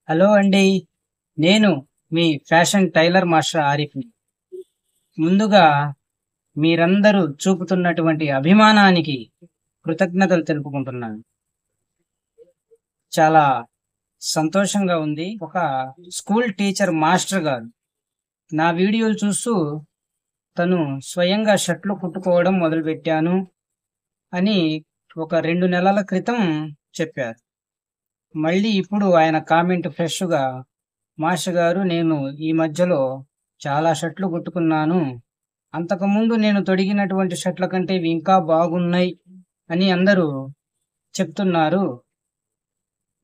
Hello అండి. నేను మీ fashion tailor master ఆరిఫ్‌ని. ముందుగా మీరందరూ చూపుతున్నటువంటి అభిమానానికి కృతజ్ఞతలు తెలుపుకుంటున్నాను. చాలా సంతోషంగా ఉంది. ఒక స్కూల్ టీచర్ మాస్టర్ గారు నా వీడియోలు చూస్తూ తను స్వయంగా షర్టులు కుట్టుకోవడం మొదలుపెట్టాను అని ఒక 2 నెలల క్రితం చెప్పారు. మళ్ళీ ఇప్పుడు ఆయన కామెంట్ ఫ్రెష్‌గా మాస్టర్ గారు నేను ఈ మధ్యలో చాలా షర్టులు కుట్టుకున్నాను. అంతకుముందు నేను తొడిగినటువంటి షర్ట్‌ల కంటే ఇవి ఇంకా బాగున్నాయి అని అందరూ చెప్తున్నారు.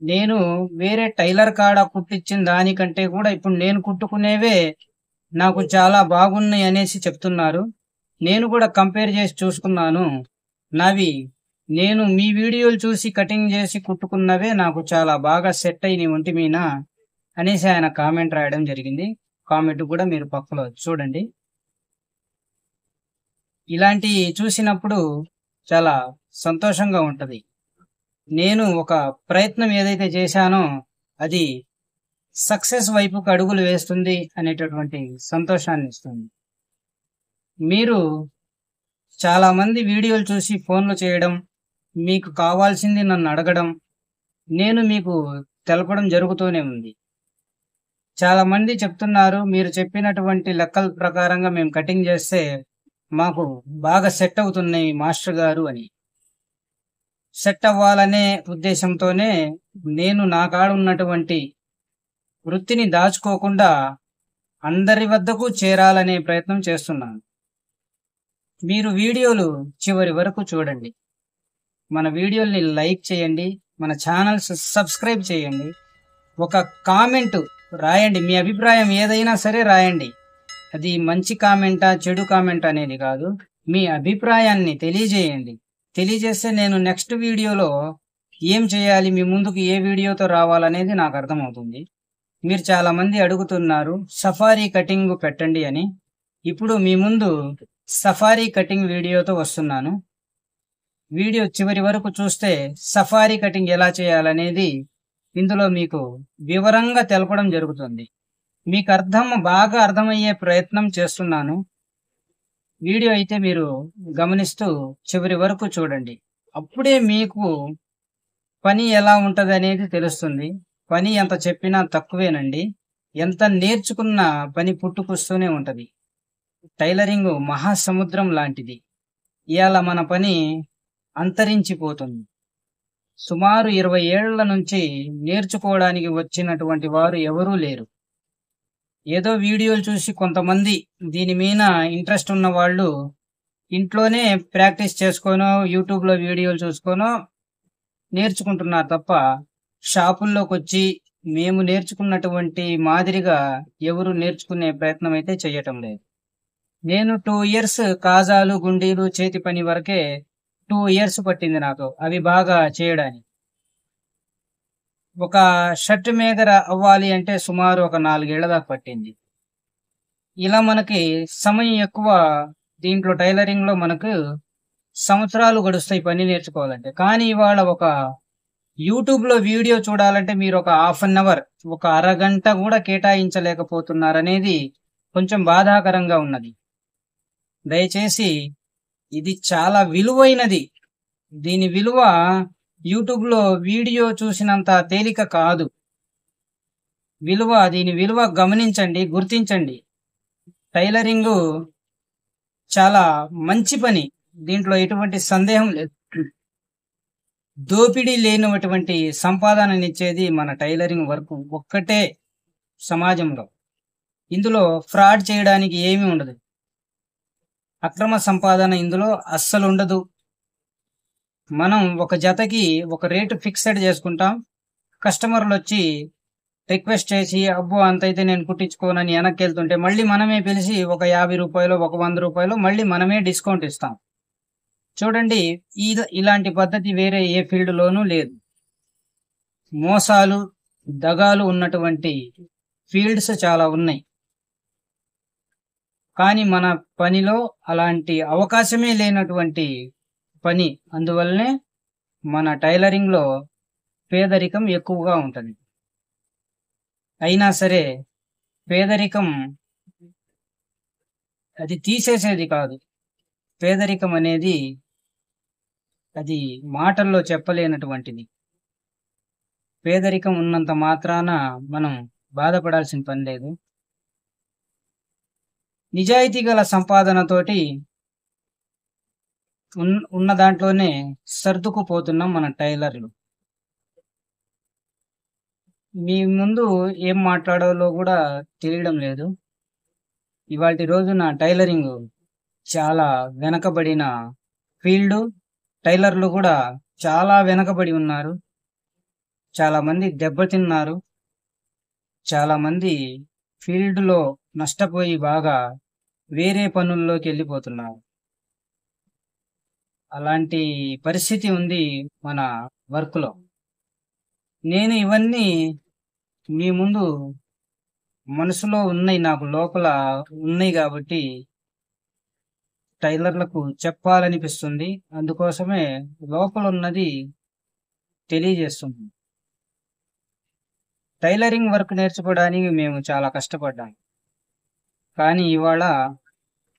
నేను వేరే టైలర్ కాడ కుట్టిచ్చిన దానికంటే కూడా ఇప్పుడు నేను కుట్టుకునేవే నాకు చాలా బాగున్నాయి అనేసి చెప్తున్నారు. నేను కూడా కంపేర్ చేసి చూసుకున్నాను. నావి నేను మీ వీడియోలు చూసి కటింగ్ చేసి కుట్టుకున్నవే నాకు చాలా బాగా సెట్ అయినయి ఒంటి మీన అనేసి ఆయన కామెంట్ రాయడం జరిగింది. కామెంట్ కూడా మీరు పక్కలో చూడండి. ఇలాంటియి చూసినప్పుడు చాలా సంతోషంగా ఉంటది. నేను ఒక ప్రయత్నం ఏదైతే చేశానో అది సక్సెస్ వైపుకు అడుగులు వేస్తుంది అనేటటువంటి సంతోషాన్నిస్తుంది. మీరు చాలామంది వీడియోలు చూసి ఫోన్‌లు చేయడం, మీకు కావాల్సింది నన్నడగడం, నేను మీకు తెలపడం జరుగుతూనే ఉంది. చాలామంది చెప్తున్నారు, మీరు చెప్పినటువంటి లెక్కల ప్రకారంగా మేము కటింగ్ చేస్తే మాకు బాగా సెట్ అవుతున్నాయి మాస్టర్ గారు అని. సెట్ అవ్వాలనే ఉద్దేశంతోనే నేను నా కాడ ఉన్నటువంటి వృత్తిని దాచుకోకుండా అందరి వద్దకు చేరాలనే ప్రయత్నం చేస్తున్నాను. మీరు వీడియోలు చివరి వరకు చూడండి. మన వీడియోల్ని లైక్ చేయండి. మన ఛానల్స్ సబ్స్క్రైబ్ చేయండి. ఒక కామెంట్ రాయండి. మీ అభిప్రాయం ఏదైనా సరే రాయండి. అది మంచి కామెంటా, చెడు కామెంట్ అనేది కాదు. మీ అభిప్రాయాన్ని తెలియజేయండి. తెలియజేస్తే నేను నెక్స్ట్ వీడియోలో ఏం చేయాలి, మీ ముందుకు ఏ వీడియోతో రావాలనేది నాకు అర్థమవుతుంది. మీరు చాలామంది అడుగుతున్నారు సఫారీ కటింగ్ పెట్టండి అని. ఇప్పుడు మీ ముందు సఫారీ కటింగ్ వీడియోతో వస్తున్నాను. వీడియో చివరి వరకు చూస్తే సఫారీ కటింగ్ ఎలా చేయాలనేది ఇందులో మీకు వివరంగా తెలపడం జరుగుతుంది. మీకు బాగా అర్థమయ్యే ప్రయత్నం చేస్తున్నాను. వీడియో అయితే మీరు గమనిస్తూ చివరి వరకు చూడండి. అప్పుడే మీకు పని ఎలా ఉంటదనేది తెలుస్తుంది. పని ఎంత చెప్పినా తక్కువేనండి. ఎంత నేర్చుకున్నా పని పుట్టుకొస్తూనే ఉంటది. టైలరింగు మహాసముద్రం లాంటిది. ఇయాల మన పని అంతరించిపోతుంది. సుమారు 20 ఏళ్ల నుంచి నేర్చుకోవడానికి వచ్చినటువంటి వారు ఎవరూ లేరు. ఏదో వీడియోలు చూసి కొంతమంది దీని మీద ఇంట్రెస్ట్ ఉన్న వాళ్ళు ఇంట్లోనే ప్రాక్టీస్ చేసుకోనో, యూట్యూబ్‌లో వీడియోలు చూసుకోనో నేర్చుకుంటున్నారు తప్ప, షాపుల్లోకొచ్చి మేము నేర్చుకున్నటువంటి మాదిరిగా ఎవరు నేర్చుకునే ప్రయత్నం అయితే చేయటం లేదు. నేను 2 ఇయర్స్ కాజాలు, గుండీలు, చేతి పని వరకే 2 ఇయర్స్ పట్టింది నాకు అవి బాగా చేయడానికి. ఒక షర్ట్ మేకర్ అవ్వాలి అంటే సుమారు ఒక 4 ఏళ్ల దాకా పట్టింది. ఇలా మనకి సమయం ఎక్కువ దీంట్లో టైలరింగ్‌లో మనకు సంవత్సరాలు గడుస్తాయి పని నేర్చుకోవాలంటే. కానీ ఇవాళ ఒక యూట్యూబ్‌లో వీడియో చూడాలంటే మీరు ఒక హాఫ్ అన్ అవర్, ఒక అరగంట కూడా కేటాయించలేకపోతున్నారనేది కొంచెం బాధాకరంగా ఉన్నది. దయచేసి ఇది చాలా విలువైనది. దీని విలువ యూట్యూబ్‌లో వీడియో చూసినంత తేలిక కాదు. దీని విలువ గమనించండి, గుర్తించండి. టైలరింగు చాలా మంచి పని. దీంట్లో ఎటువంటి సందేహం లేదు. దోపిడీ లేనటువంటి సంపాదననిచ్చేది మన టైలరింగ్ వర్క్ ఒక్కటే సమాజంలో. ఇందులో ఫ్రాడ్ చేయడానికి ఏమీ ఉండదు. అక్రమ సంపాదన ఇందులో అస్సలుండదు. మనం ఒక జతకి ఒక రేటు ఫిక్స్‌డ్ చేసుకుంటాం. కస్టమర్‌లొచ్చి రిక్వెస్ట్ చేసి, అబ్బో! అంతైతే నేను కుట్టించుకోనని వెనక్కెళ్తుంటే, మళ్ళీ మనమే పిలిచి ఒక రూ. 50, ఒక రూ. 100 మళ్ళీ మనమే డిస్కౌంట్ ఇస్తాం. చూడండి, ఇలాంటి పద్ధతి వేరే ఏ ఫీల్డ్‌లోనూ లేదు. మోసాలు, దగాలు ఉన్నటువంటి ఫీల్డ్స్ చాలా ఉన్నాయి. కానీ మన పనిలో అలాంటి అవకాశమే లేనటువంటి పని. అందువల్లనే మన టైలరింగ్‌లో పేదరికం ఎక్కువగా ఉంటది. అయినా సరే పేదరికం అది తీసేసేది కాదు. పేదరికం అనేది అది మాటల్లో చెప్పలేనటువంటిది. పేదరికం ఉన్నంత మాత్రాన మనం బాధపడాల్సిన పని లేదు. నిజాయితీ గల సంపాదనతోటి ఉన్న దాంట్లోనే సర్దుకుపోతున్నాం మన టైలర్లు. మీ ముందు ఏం మాట్లాడాలో కూడా తెలియడం లేదు. ఇవాల్టి రోజున టైలరింగ్ చాలా వెనకబడిన ఫీల్డ్. టైలర్లు కూడా చాలా వెనకబడి ఉన్నారు. చాలా మంది దెబ్బతిన్నారు. చాలా మంది ఫీల్డ్‌లో నష్టపోయి బాగా వేరే పనుల్లోకి వెళ్ళిపోతున్నారు. అలాంటి పరిస్థితి ఉంది మన వర్క్‌లో. నేను ఇవన్నీ మీ ముందు మనసులో ఉన్నాయి, నాకు లోపల ఉన్నాయి కాబట్టి టైలర్లకు చెప్పాలనిపిస్తుంది. అందుకోసమే లోపల ఉన్నది తెలియజేస్తున్నాను. టైలరింగ్ వర్క్ నేర్చుకోవడానికి మేము చాలా కష్టపడ్డాం. కానీ ఇవాళ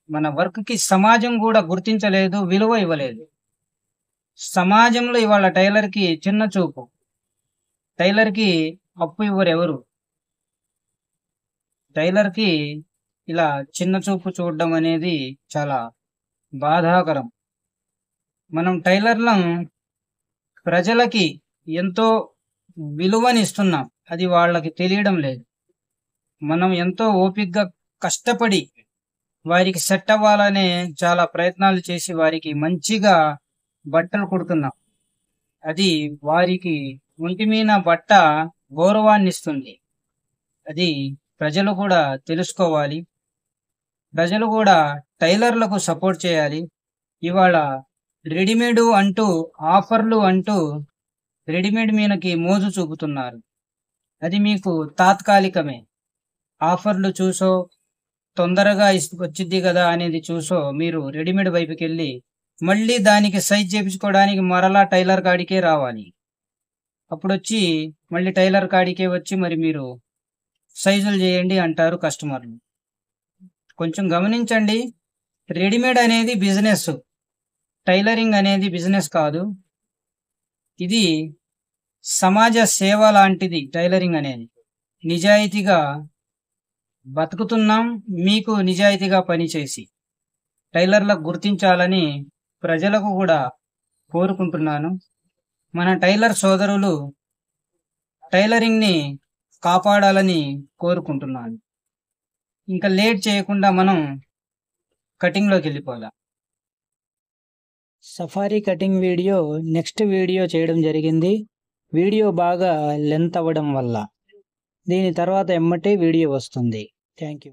మన వర్క్‌కి సమాజం కూడా గుర్తించలేదు, విలువ ఇవ్వలేదు. సమాజంలో ఇవాళ టైలర్‌కి చిన్న చూపు. టైలర్‌కి అప్పు ఇవ్వరెవరు. టైలర్‌కి ఇలా చిన్న చూపు చూడడం అనేది చాలా బాధాకరం. మనం టైలర్లం ప్రజలకి ఎంతో విలువనిస్తున్నాం. అది వాళ్ళకి తెలియడం లేదు. మనం ఎంతో ఓపికగా కష్టపడి వారికి సెట్ అవ్వాలనే చాలా ప్రయత్నాలు చేసి వారికి మంచిగా బట్టలు కుడుతున్నాం. అది వారికి ఒంటి మీద బట్ట గౌరవాన్నిస్తుంది. అది ప్రజలు కూడా తెలుసుకోవాలి. ప్రజలు కూడా టైలర్లకు సపోర్ట్ చేయాలి. ఇవాళ రెడీమేడ్ అంటూ ఆఫర్లు అంటూ రెడీమేడ్ మీదకి మోజు చూపుతున్నారు. అది మీకు తాత్కాలికమే. ఆఫర్లు చూసో తొందరగా వచ్చిద్ది కదా అనేది చూసో మీరు రెడీమేడ్ వైపుకెళ్ళి మళ్ళీ దానికి సైజ్ చేపించుకోవడానికి మరలా టైలర్ కాడికే రావాలి. అప్పుడొచ్చి మళ్ళీ టైలర్ కాడికే వచ్చి మరి మీరు సైజులు చేయండి అంటారు కస్టమర్లు. కొంచెం గమనించండి. రెడీమేడ్ అనేది బిజినెస్. టైలరింగ్ అనేది బిజినెస్ కాదు. ఇది సమాజ సేవ లాంటిది టైలరింగ్ అనేది. నిజాయితీగా బతుకుతున్నాం మీకు నిజాయితీగా పనిచేసి. టైలర్లకు గుర్తించాలని ప్రజలకు కూడా కోరుకుంటున్నాను. మన టైలర్ సోదరులు టైలరింగ్‌ని కాపాడాలని కోరుకుంటున్నాను. ఇంకా లేట్ చేయకుండా మనం కటింగ్‌లోకి వెళ్ళిపోదాం. Safari cutting video next video చేయడం జరిగింది. వీడియో బాగా లెంత్ అవ్వడం వల్ల దీని తర్వాత ఎమ్మటే వీడియో వస్తుంది. Thank you.